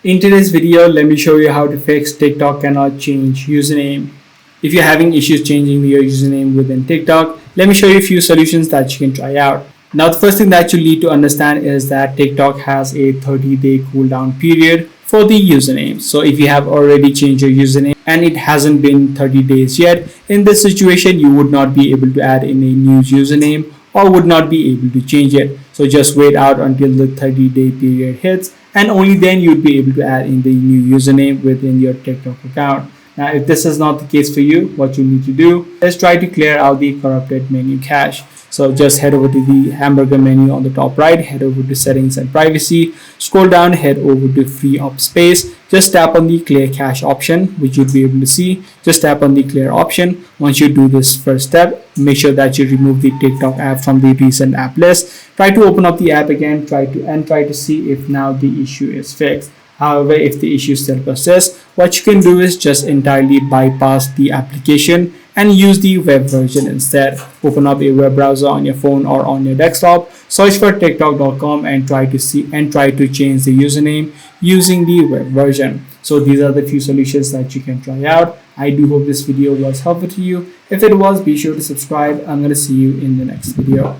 In today's video, let me show you how to fix TikTok cannot change username. If you're having issues changing your username within TikTok, let me show you a few solutions that you can try out. Now, the first thing that you need to understand is that TikTok has a 30-day cooldown period for the username. So if you have already changed your username and it hasn't been 30 days yet, in this situation, you would not be able to add in a new username or would not be able to change it. So just wait out until the 30-day period hits, and only then you'd be able to add in the new username within your TikTok account. Now, if this is not the case for you, what you need to do is try to clear out the corrupted menu cache. So just head over to the hamburger menu on the top right, head over to settings and privacy, scroll down, head over to free up space, just tap on the clear cache option, which you'll be able to see. Just tap on the clear option. Once you do this first step, make sure that you remove the TikTok app from the recent app list. Try to open up the app again, try to see if now the issue is fixed. However, if the issue still persists, what you can do is just entirely bypass the application and use the web version instead. Open up a web browser on your phone or on your desktop, search for tiktok.com and try to change the username using the web version. So these are the few solutions that you can try out. I do hope this video was helpful to you. If it was, be sure to subscribe. I'm going to see you in the next video.